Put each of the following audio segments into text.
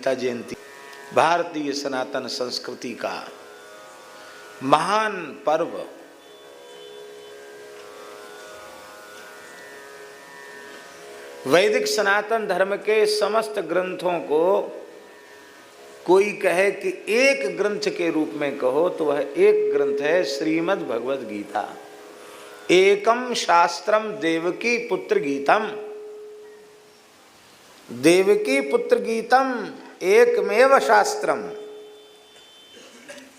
गीता जयंती भारतीय सनातन संस्कृति का महान पर्व। वैदिक सनातन धर्म के समस्त ग्रंथों को कोई कहे कि एक ग्रंथ के रूप में कहो तो वह एक ग्रंथ है श्रीमद् भगवद गीता। एकम शास्त्रम देवकी पुत्र गीतम, देवकी पुत्र गीतम एकमेव शास्त्रम।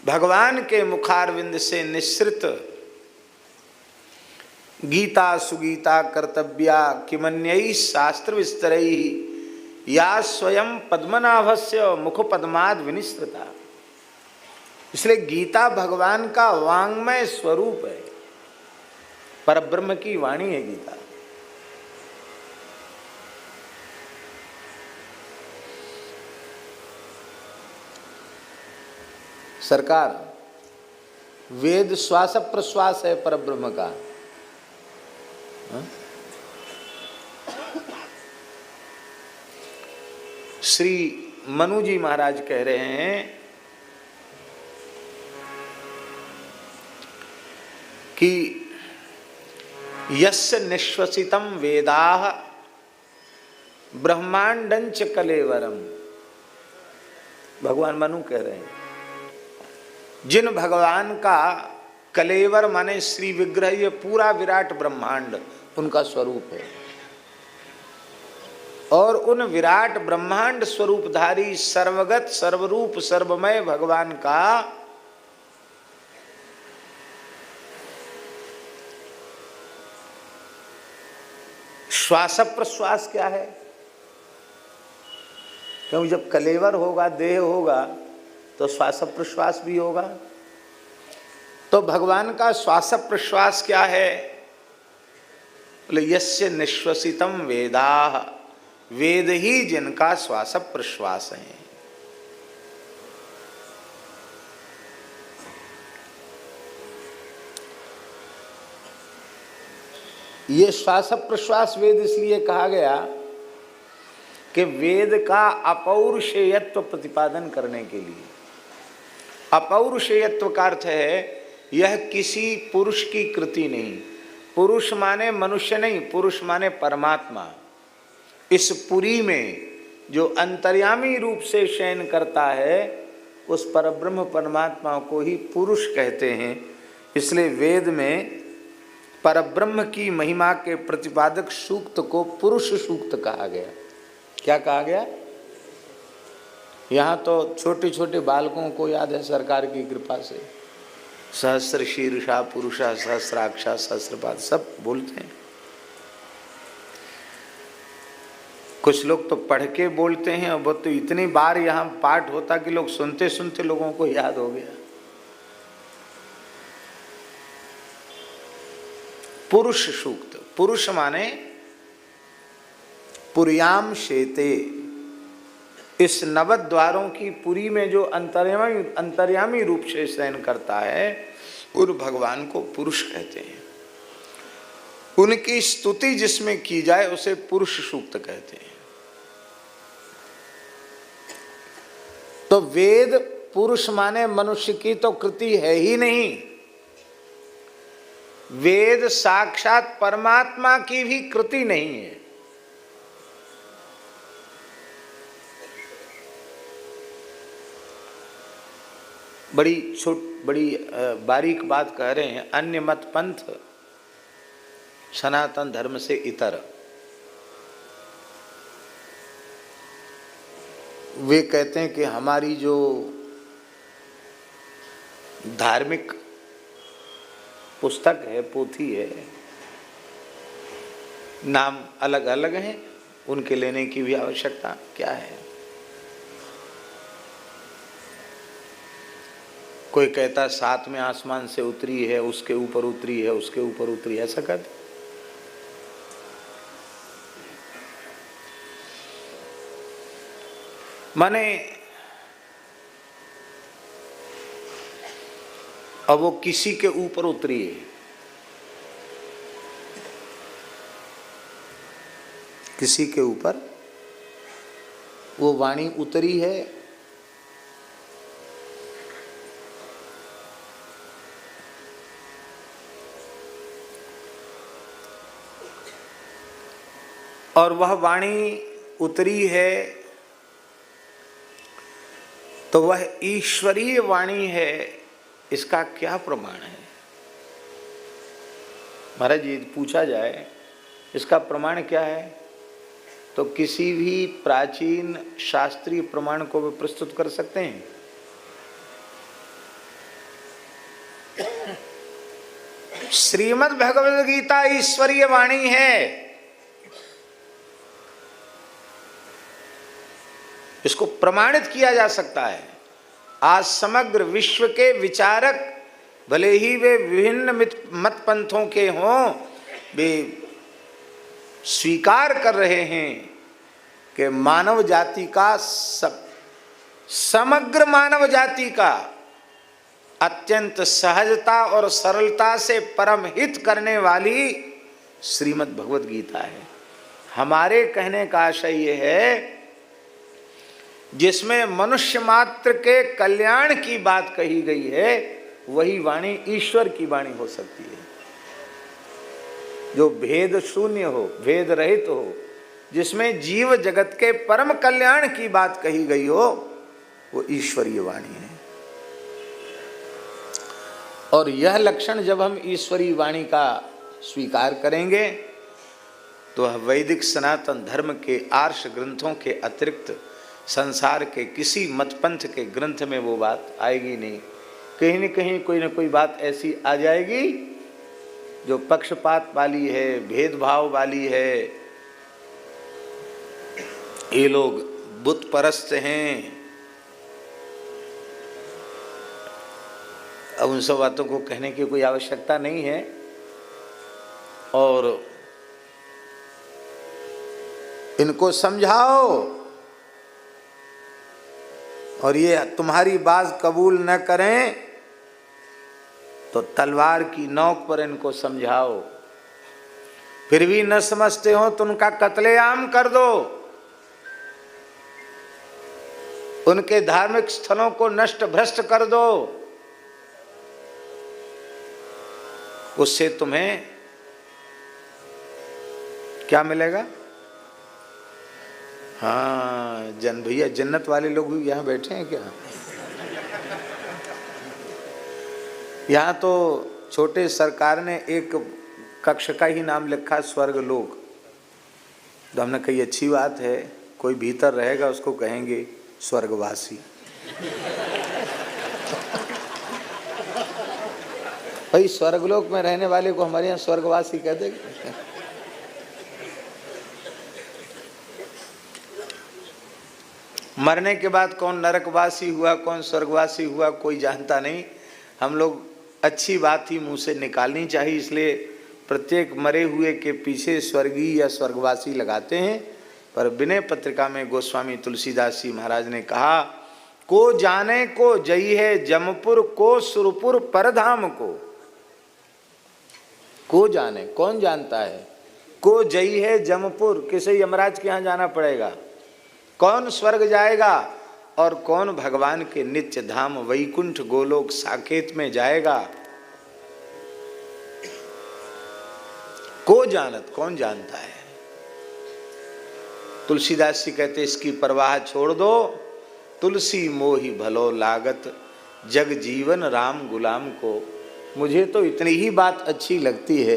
भगवान के मुखारविंद से निश्रित गीता सुगीता कर्तव्या किमन्यैः शास्त्र विस्तरैः या स्वयं पद्मनाभस्य मुख पद्माद विनिश्रिता। इसलिए गीता भगवान का वांग्मय स्वरूप है, परब्रह्म की वाणी है गीता। सरकार वेद श्वास प्रश्वास है परब्रह्म का। श्री मनु जी महाराज कह रहे हैं कि यस्य निश्वसितम वेदाः ब्रह्मांडंच कलेवरम। भगवान मनु कह रहे हैं जिन भगवान का कलेवर माने श्री विग्रह, ये पूरा विराट ब्रह्मांड उनका स्वरूप है, और उन विराट ब्रह्मांड स्वरूपधारी सर्वगत सर्वरूप सर्वमय भगवान का श्वास प्रश्वास क्या है? क्योंकि जब कलेवर होगा, देह होगा, तो श्वास प्रश्वास भी होगा। तो भगवान का श्वास प्रश्वास क्या है? बोले यस्य निश्वसितम वेदाः, वेद ही जिनका श्वास प्रश्वास है। ये श्वास प्रश्वास वेद इसलिए कहा गया कि वेद का अपौरुषेयत्व प्रतिपादन करने के लिए। अपौरुषेयत्व का अर्थ है यह किसी पुरुष की कृति नहीं। पुरुष माने मनुष्य नहीं, पुरुष माने परमात्मा। इस पुरी में जो अंतर्यामी रूप से शयन करता है उस परब्रह्म परमात्मा को ही पुरुष कहते हैं। इसलिए वेद में परब्रह्म की महिमा के प्रतिपादक सूक्त को पुरुष सूक्त कहा गया। क्या कहा गया? यहाँ तो छोटे छोटे बालकों को याद है सरकार की कृपा से, सहस्र शीर्षा पुरुषा सहस्राक्षा सहस्रपाद सब बोलते हैं। कुछ लोग तो पढ़ के बोलते हैं, और वो तो इतनी बार यहाँ पाठ होता कि लोग सुनते सुनते लोगों को याद हो गया। पुरुष सूक्त, पुरुष माने पुर्याम शेते। इस नवद्वारों की पुरी में जो अंतर्यामी रूप से शयन करता है उन भगवान को पुरुष कहते हैं। उनकी स्तुति जिसमें की जाए उसे पुरुष सूक्त कहते हैं। तो वेद पुरुष माने मनुष्य की तो कृति है ही नहीं, वेद साक्षात परमात्मा की भी कृति नहीं है। बड़ी बारीक बात कह रहे हैं। अन्य मत पंथ सनातन धर्म से इतर, वे कहते हैं कि हमारी जो धार्मिक पुस्तक है, पोथी है, नाम अलग अलग हैं, उनके लेने की भी आवश्यकता क्या है? कोई कहता 7वें आसमान से उतरी है, उसके ऊपर उतरी है, उसके ऊपर उतरी, ऐसा कहते। माने अब वो किसी के ऊपर उतरी है, किसी के ऊपर वो वाणी उतरी है। और वह वाणी उतरी है तो वह ईश्वरीय वाणी है, इसका क्या प्रमाण है? महाराज जी, पूछा जाए इसका प्रमाण क्या है, तो किसी भी प्राचीन शास्त्रीय प्रमाण को वे प्रस्तुत कर सकते हैं। श्रीमद् भगवद गीता ईश्वरीय वाणी है, इसको प्रमाणित किया जा सकता है। आज समग्र विश्व के विचारक, भले ही वे विभिन्न मत पंथों के हों, वे स्वीकार कर रहे हैं कि मानव जाति का समग्र मानव जाति का अत्यंत सहजता और सरलता से परम हित करने वाली श्रीमद् भगवद गीता है। हमारे कहने का आशय ये है, जिसमें मनुष्य मात्र के कल्याण की बात कही गई है, वही वाणी ईश्वर की वाणी हो सकती है। जो भेद शून्य हो, भेद रहित हो, जिसमें जीव जगत के परम कल्याण की बात कही गई हो, वो ईश्वरीय वाणी है। और यह लक्षण जब हम ईश्वरीय वाणी का स्वीकार करेंगे तो वैदिक सनातन धर्म के आर्ष ग्रंथों के अतिरिक्त संसार के किसी मतपंथ के ग्रंथ में वो बात आएगी नहीं। कहीं न कहीं कोई ना कोई बात ऐसी आ जाएगी जो पक्षपात वाली है, भेदभाव वाली है, ये लोग बुत परस्त हैं। अब उन सब बातों को कहने की कोई आवश्यकता नहीं है। और इनको समझाओ, और ये तुम्हारी बात कबूल न करें तो तलवार की नोक पर इनको समझाओ। फिर भी न समझते हो तो उनका कत्लेआम कर दो, उनके धार्मिक स्थलों को नष्ट भ्रष्ट कर दो। उससे तुम्हें क्या मिलेगा? हाँ भैया, जन्नत वाले लोग भी यहाँ बैठे हैं क्या? यहाँ तो छोटे सरकार ने एक कक्ष का ही नाम लिखा स्वर्ग लोक। तो हमने कही अच्छी बात है, कोई भीतर रहेगा उसको कहेंगे स्वर्गवासी। भाई स्वर्गलोक में रहने वाले को हमारे यहाँ स्वर्गवासी कह देंगे। मरने के बाद कौन नरकवासी हुआ, कौन स्वर्गवासी हुआ, कोई जानता नहीं। हम लोग अच्छी बात ही मुंह से निकालनी चाहिए, इसलिए प्रत्येक मरे हुए के पीछे स्वर्गीय या स्वर्गवासी लगाते हैं। पर विनय पत्रिका में गोस्वामी तुलसीदास जी महाराज ने कहा, को जाने को जई है जमपुर, को सुरपुर परधाम को जाने, कौन जानता है? को जई है जमपुर, किसे यमराज के यहाँ जाना पड़ेगा। कौन स्वर्ग जाएगा और कौन भगवान के नित्य धाम वैकुंठ गोलोक साकेत में जाएगा, को जानत, कौन जानता है। तुलसीदास जी कहते इसकी परवाह छोड़ दो, तुलसी मोहि भलो लागत, जग जीवन राम गुलाम को। मुझे तो इतनी ही बात अच्छी लगती है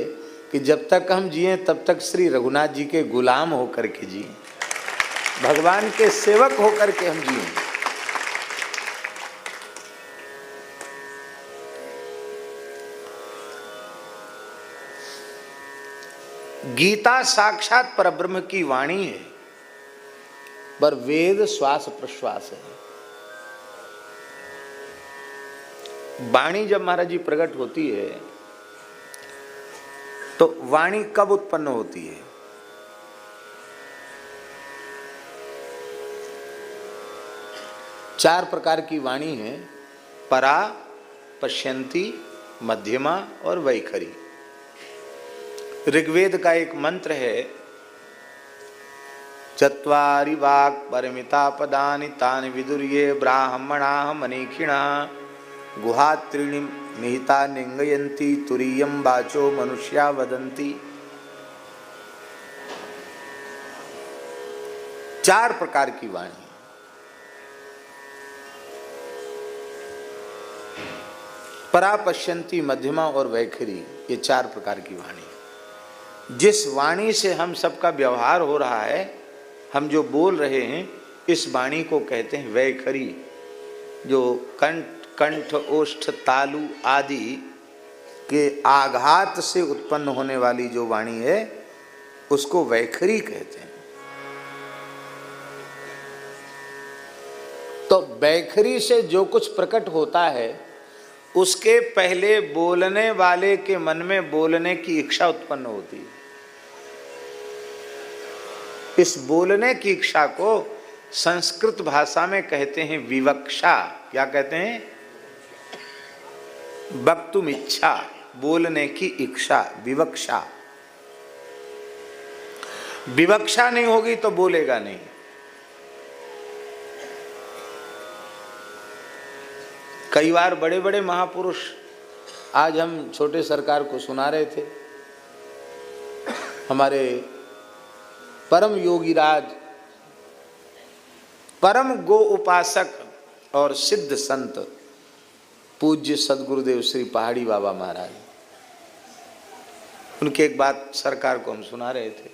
कि जब तक हम जिए तब तक श्री रघुनाथ जी के गुलाम होकर के जिए, भगवान के सेवक होकर के हम जिए। गीता साक्षात परब्रह्म की वाणी है, पर वेद श्वास प्रश्वास है। वाणी जब महाराज जी प्रकट होती है तो वाणी कब उत्पन्न होती है? चार प्रकार की वाणी है, परा, पश्यंती, मध्यमा और वैखरी। ऋग्वेद का एक मंत्र है, चत्वारि वाक् परिमिता पदानि तानि विदुर्ये ब्राह्मणाः मनीषिणः गुहात्रीणि निहिता निंगयन्ति तुरीयं वाचो मनुष्या वदन्ति। 4 प्रकार की वाणी। परापश्यंती, मध्यमा और वैखरी, ये 4 प्रकार की वाणी। जिस वाणी से हम सबका व्यवहार हो रहा है, हम जो बोल रहे हैं, इस वाणी को कहते हैं वैखरी। जो कंठ ओष्ठ तालु आदि के आघात से उत्पन्न होने वाली जो वाणी है, उसको वैखरी कहते हैं। तो वैखरी से जो कुछ प्रकट होता है, उसके पहले बोलने वाले के मन में बोलने की इच्छा उत्पन्न होती है। इस बोलने की इच्छा को संस्कृत भाषा में कहते हैं विवक्षा। क्या कहते हैं? वक्तुम इच्छा, बोलने की इच्छा, विवक्षा। विवक्षा नहीं होगी तो बोलेगा नहीं। कई बार बड़े बड़े महापुरुष, आज हम छोटे सरकार को सुना रहे थे, हमारे परम योगीराज, परम गो उपासक और सिद्ध संत पूज्य सदगुरुदेव श्री पहाड़ी बाबा महाराज, उनकी एक बात सरकार को हम सुना रहे थे।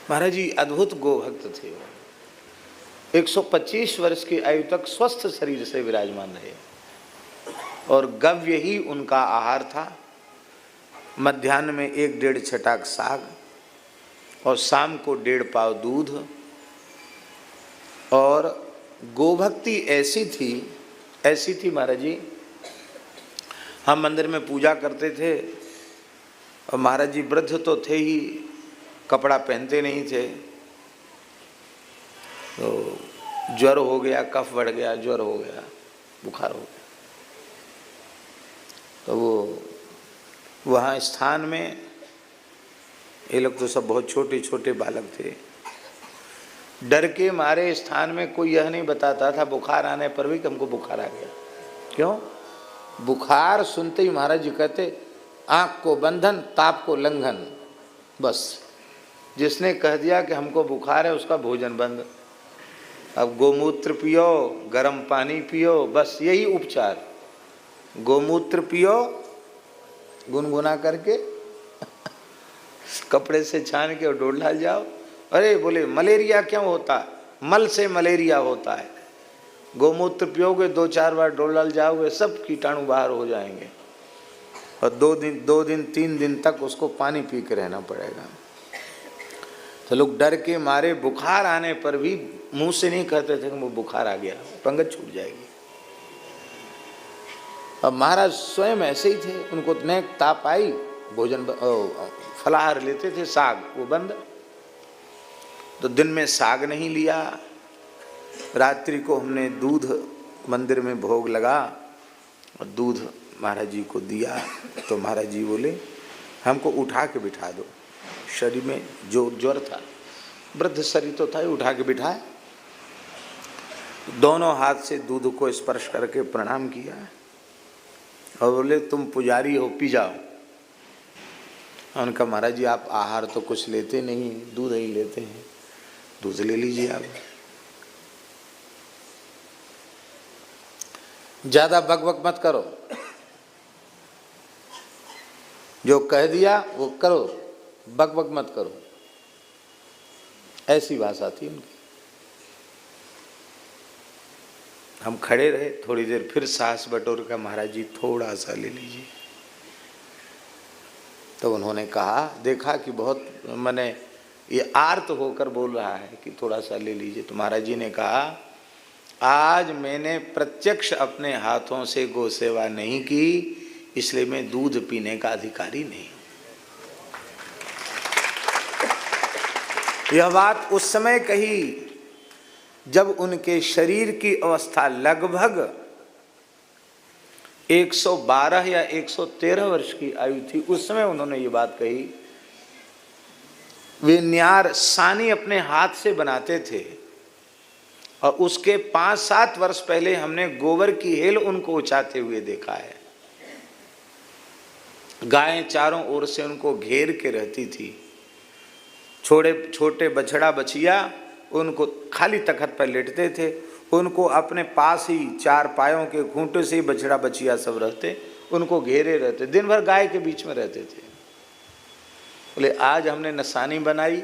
महाराज जी अद्भुत गोभक्त थे। 125 वर्ष की आयु तक स्वस्थ शरीर से विराजमान रहे और गव्य ही उनका आहार था। मध्याह्न में 1-1.5 छटाक साग और शाम को 1.5 पाव दूध। और गोभक्ति ऐसी थी महाराज जी, हम मंदिर में पूजा करते थे और महाराज जी वृद्ध तो थे ही, कपड़ा पहनते नहीं थे, तो ज्वर हो गया, कफ बढ़ गया, ज्वर हो गया, बुखार हो गया, तो वो वहाँ स्थान में, ये लोग तो सब बहुत छोटे छोटे बालक थे, डर के मारे स्थान में कोई यह नहीं बताता था बुखार आने पर भी कि हमको बुखार आ गया। क्यों? बुखार सुनते ही महाराज जी कहते आँख को बंधन, ताप को लंघन। बस जिसने कह दिया कि हमको बुखार है, उसका भोजन बंद। अब गोमूत्र पियो, गर्म पानी पियो, बस यही उपचार। गोमूत्र पियो गुनगुना करके, कपड़े से छान के और डोल डाल जाओ। अरे बोले मलेरिया क्यों होता है? मल से मलेरिया होता है। गोमूत्र पियोगे, 2-4 बार डोल डाल जाओगे, सब कीटाणु बाहर हो जाएंगे। और 2 दिन 3 दिन तक उसको पानी पी के रहना पड़ेगा। तो लोग डर के मारे बुखार आने पर भी मुंह से नहीं कहते थे कि वो बुखार आ गया, पंगत छूट जाएगी। अब महाराज स्वयं ऐसे ही थे, उनको न ताप आई, भोजन फलाहार लेते थे, साग वो बंद। तो दिन में साग नहीं लिया, रात्रि को हमने दूध मंदिर में भोग लगा और दूध महाराज जी को दिया। तो महाराज जी बोले हमको उठा के बिठा दो। शरीर में जो ज्वर था, वृद्ध शरीर तो था, उठा के बिठाए, दोनों हाथ से दूध को स्पर्श करके प्रणाम किया और बोले तुम पुजारी हो, पी जाओ। उनका महाराज जी आप आहार तो कुछ लेते नहीं, दूध ही लेते हैं, दूध ले लीजिए आप। ज्यादा बकबक मत करो, जो कह दिया वो करो, बकबक मत करो। ऐसी भाषा थी उनकी। हम खड़े रहे थोड़ी देर, फिर साहस बटोर का महाराज जी थोड़ा सा ले लीजिए। तो उन्होंने कहा, देखा कि बहुत मैंने ये आर्त होकर बोल रहा है कि थोड़ा सा ले लीजिए। तो महाराज जी ने कहा आज मैंने प्रत्यक्ष अपने हाथों से गौ सेवा नहीं की, इसलिए मैं दूध पीने का अधिकारी नहीं हूं। यह बात उस समय कही जब उनके शरीर की अवस्था लगभग 112 या 113 वर्ष की आयु थी। उस समय उन्होंने ये बात कही वे न्यार सानी अपने हाथ से बनाते थे और उसके 5-7 वर्ष पहले हमने गोबर की हेल उनको उचाते हुए देखा है। गायें चारों ओर से उनको घेर के रहती थी। छोटे छोटे बछड़ा बछिया उनको खाली तखत पर लेटते थे, उनको अपने पास ही 4 पायों के खूंटे से ही बछड़ा बछिया सब रहते, उनको घेरे रहते, दिन भर गाय के बीच में रहते थे। बोले आज हमने न सानी बनाई,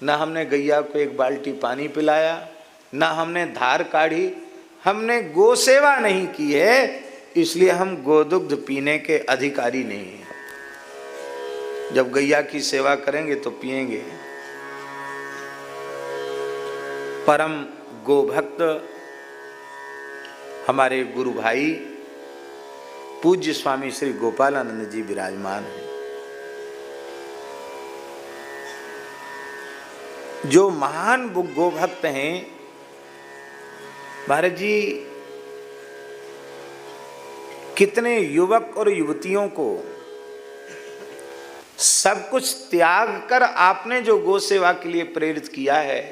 न हमने गैया को 1 बाल्टी पानी पिलाया, न हमने धार काढ़ी, हमने गो सेवा नहीं की है, इसलिए हम गोदुग्ध पीने के अधिकारी नहीं हैं। जब गैया की सेवा करेंगे तो पिएंगे। परम गोभक्त हमारे गुरु भाई पूज्य स्वामी श्री गोपालानंद जी विराजमान हैं। जो महान गोभक्त हैं महाराज जी, कितने युवक और युवतियों को सब कुछ त्याग कर आपने जो गो सेवा के लिए प्रेरित किया है,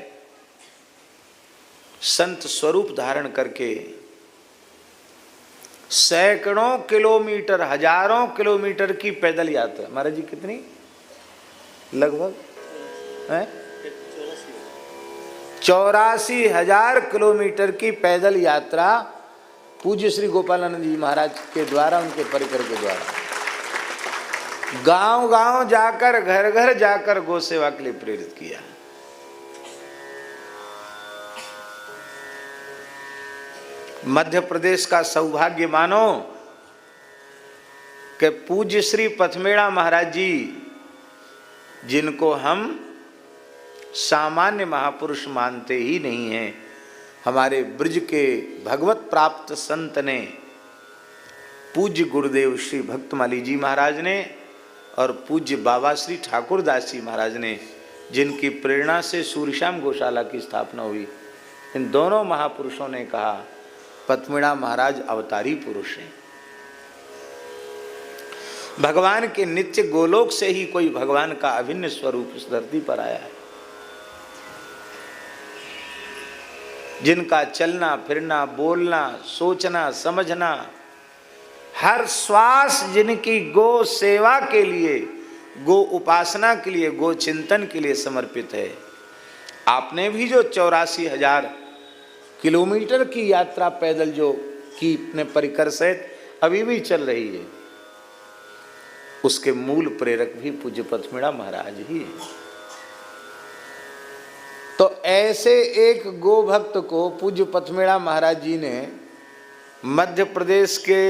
संत स्वरूप धारण करके सैकड़ों किलोमीटर, हजारों किलोमीटर की पैदल यात्रा, महाराज जी कितनी लगभग है 84,000 किलोमीटर की पैदल यात्रा पूज्य श्री गोपालानंद जी महाराज के द्वारा, उनके परिकर के द्वारा गांव गांव जाकर, घर घर जाकर गो सेवा के लिए प्रेरित किया। मध्य प्रदेश का सौभाग्य मानो कि पूज्य श्री पथमेड़ा महाराज जी, जिनको हम सामान्य महापुरुष मानते ही नहीं हैं, हमारे ब्रज के भगवत प्राप्त संत ने, पूज्य गुरुदेव श्री भक्तमाली जी महाराज ने और पूज्य बाबा श्री ठाकुरदास जी महाराज ने, जिनकी प्रेरणा से सूर्यश्याम गौशाला की स्थापना हुई, इन दोनों महापुरुषों ने कहा पथमेड़ा महाराज अवतारी पुरुष हैं। भगवान के नित्य गोलोक से ही कोई भगवान का अभिन्न स्वरूप इस धरती पर आया है। जिनका चलना फिरना, बोलना, सोचना, समझना, हर श्वास जिनकी गो सेवा के लिए, गो उपासना के लिए, गो चिंतन के लिए समर्पित है। आपने भी जो 84,000 किलोमीटर की यात्रा पैदल जो की अपने परिकर सहित अभी भी चल रही है, उसके मूल प्रेरक भी पूज्य पथमेड़ा महाराज ही है। तो ऐसे एक गो भक्त को पूज्य पथमेड़ा महाराज जी ने मध्य प्रदेश के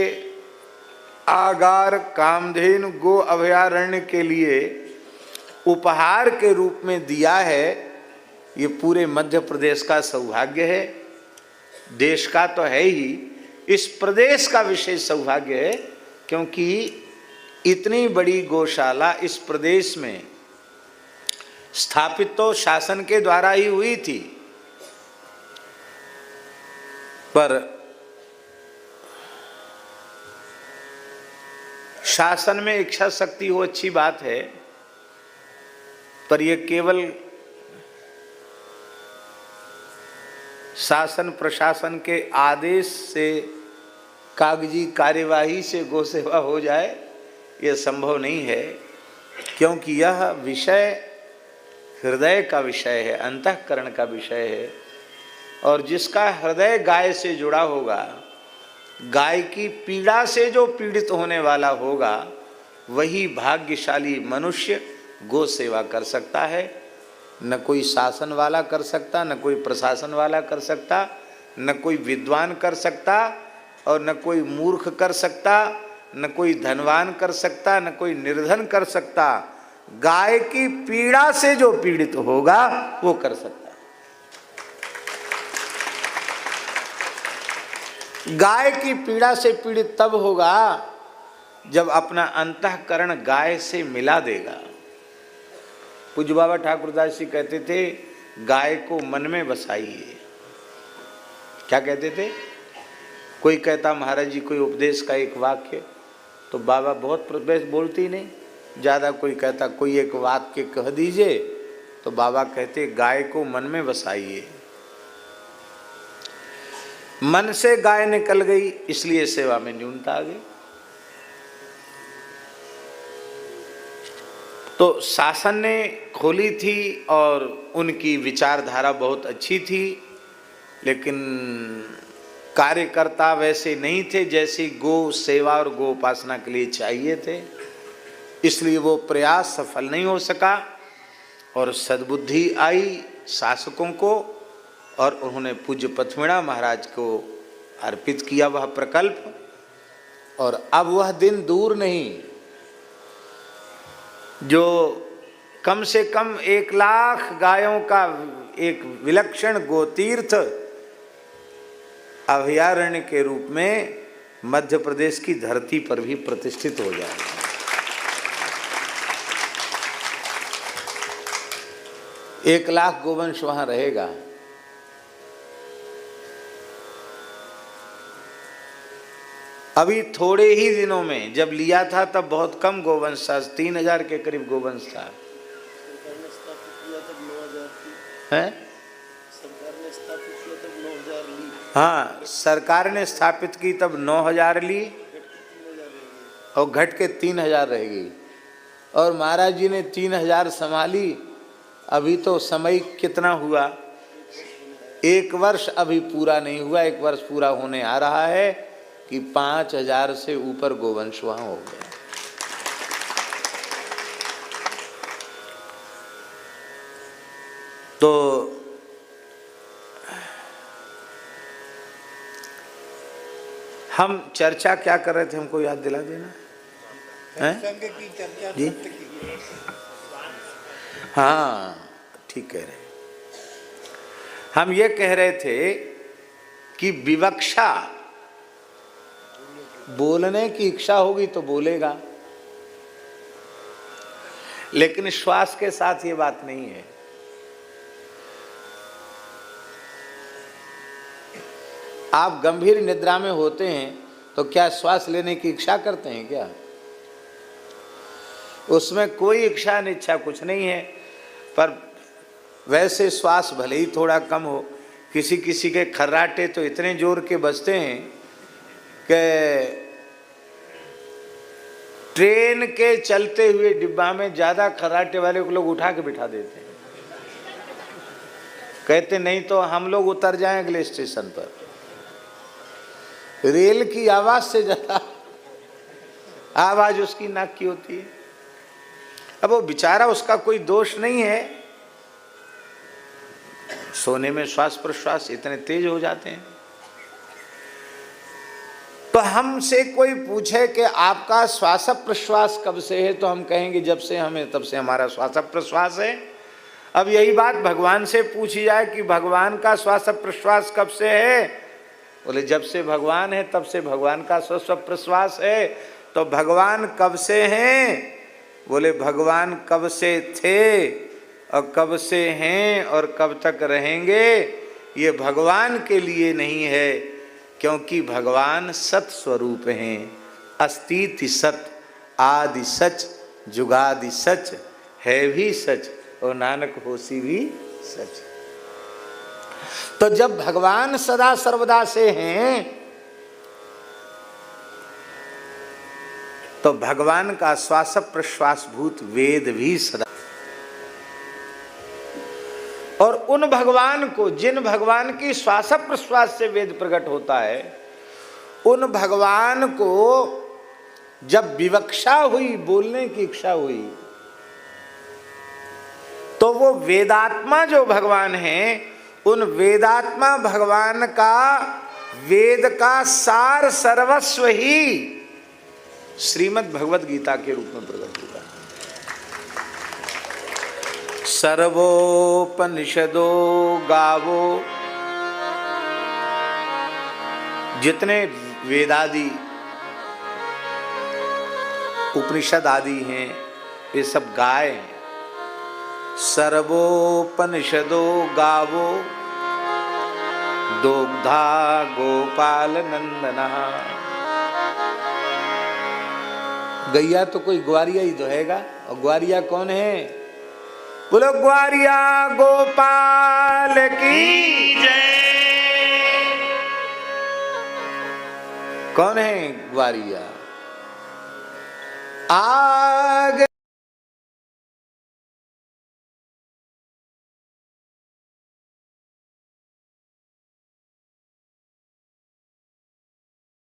आगार कामधेनु गो अभयारण्य के लिए उपहार के रूप में दिया है। ये पूरे मध्य प्रदेश का सौभाग्य है, देश का तो है ही, इस प्रदेश का विशेष सौभाग्य है, क्योंकि इतनी बड़ी गौशाला इस प्रदेश में स्थापित तो शासन के द्वारा ही हुई थी, पर शासन में इच्छा शक्ति हो अच्छी बात है, पर यह केवल शासन प्रशासन के आदेश से, कागजी कार्यवाही से गो सेवा हो जाए, यह संभव नहीं है। क्योंकि यह विषय हृदय का विषय है, अंतःकरण का विषय है, और जिसका हृदय गाय से जुड़ा होगा, गाय की पीड़ा से जो पीड़ित होने वाला होगा, वही भाग्यशाली मनुष्य गो सेवा कर सकता है। न कोई शासन वाला कर सकता, न कोई प्रशासन वाला कर सकता, न कोई विद्वान कर सकता, और न कोई मूर्ख कर सकता, न कोई धनवान कर सकता, न कोई निर्धन कर सकता। गाय की पीड़ा से जो पीड़ित होगा वो कर सकता। गाय की पीड़ा से पीड़ित तब होगा जब अपना अंतःकरण गाय से मिला देगा। पूज्य बाबा ठाकुरदास जी कहते थे, गाय को मन में बसाइए। क्या कहते थे? कोई कहता महाराज जी कोई उपदेश का एक वाक्य, तो बाबा बहुत बोलती नहीं ज़्यादा। कोई कहता कोई एक वाक्य कह दीजिए तो बाबा कहते गाय को मन में बसाइए। मन से गाय निकल गई, इसलिए सेवा में न्यूनता आ गई। तो शासन ने खोली थी और उनकी विचारधारा बहुत अच्छी थी, लेकिन कार्यकर्ता वैसे नहीं थे जैसी गो सेवा और गो उपासना के लिए चाहिए थे, इसलिए वो प्रयास सफल नहीं हो सका। और सद्बुद्धि आई शासकों को और उन्होंने पूज्य पथमेड़ा महाराज को अर्पित किया वह प्रकल्प। और अब वह दिन दूर नहीं जो कम से कम 1 लाख गायों का एक विलक्षण गोतीर्थ अभयारण्य के रूप में मध्य प्रदेश की धरती पर भी प्रतिष्ठित हो जाएगा। एक 1 लाख गोवंश वहां रहेगा। अभी थोड़े ही दिनों में जब लिया था तब बहुत कम गोवंश था, 3000 के करीब गोवंश था। है हाँ, सरकार ने स्थापित की तब 9000 ली और घट के 3000 रह गई। और महाराज जी ने 3000 संभाली। अभी तो समय कितना हुआ, 1 वर्ष अभी पूरा नहीं हुआ, 1 वर्ष पूरा होने आ रहा है कि 5000 से ऊपर गोवंश वहां हो गए। तो हम चर्चा क्या कर रहे थे, हमको याद दिला देना है की चर्चा जी। हाँ ठीक कह रहे। हम ये कह रहे थे कि विवक्षा, बोलने की इच्छा होगी तो बोलेगा, लेकिन श्वास के साथ ये बात नहीं है। आप गंभीर निद्रा में होते हैं तो क्या श्वास लेने की इच्छा करते हैं क्या? उसमें कोई इच्छा अनिच्छा कुछ नहीं है। पर वैसे श्वास भले ही थोड़ा कम हो, किसी किसी के खर्राटे तो इतने जोर के बजते हैं कि ट्रेन के चलते हुए डिब्बा में ज्यादा खर्राटे वाले को लोग उठा के बिठा देते हैं। कहते नहीं तो हम लोग उतर जाएं अगले स्टेशन पर। रेल की आवाज से ज्यादा आवाज उसकी नाक की होती है। अब वो बेचारा, उसका कोई दोष नहीं है, सोने में श्वास प्रश्वास इतने तेज हो जाते हैं। तो हमसे कोई पूछे कि आपका श्वास प्रश्वास कब से है, तो हम कहेंगे जब से हमें तब से हमारा श्वास प्रश्वास है। अब यही बात भगवान से पूछी जाए कि भगवान का श्वास प्रश्वास कब से है, बोले जब से भगवान है तब से भगवान का श्वास प्रश्वास है। तो भगवान कब से हैं, बोले भगवान कब से थे और कब से हैं और कब तक रहेंगे, ये भगवान के लिए नहीं है, क्योंकि भगवान सत स्वरूप हैं। अस्तिति सत, आदि सच, जुगादि सच, है भी सच और नानक होसी भी सच। तो जब भगवान सदा सर्वदा से हैं तो भगवान का श्वास प्रश्वास भूत वेद भी सदा, और उन भगवान को, जिन भगवान की श्वास प्रश्वास से वेद प्रकट होता है, उन भगवान को जब विवक्षा हुई, बोलने की इच्छा हुई, तो वो वेदात्मा जो भगवान हैं, उन वेदात्मा भगवान का वेद का सार सर्वस्व ही श्रीमद् भगवद गीता के रूप में प्रकट हुआ। सर्वोपनिषदो गावो, जितने वेदादि उपनिषद आदि हैं ये सब गाय हैं। सर्वोपनिषदो गावो दुग्धा गोपाल नंदना। गैया तो कोई ग्वारिया ही तो हैगा, और ग्वारिया कौन है? बोलो ग्वारिया गोपाल की जय। कौन है ग्वारिया? आग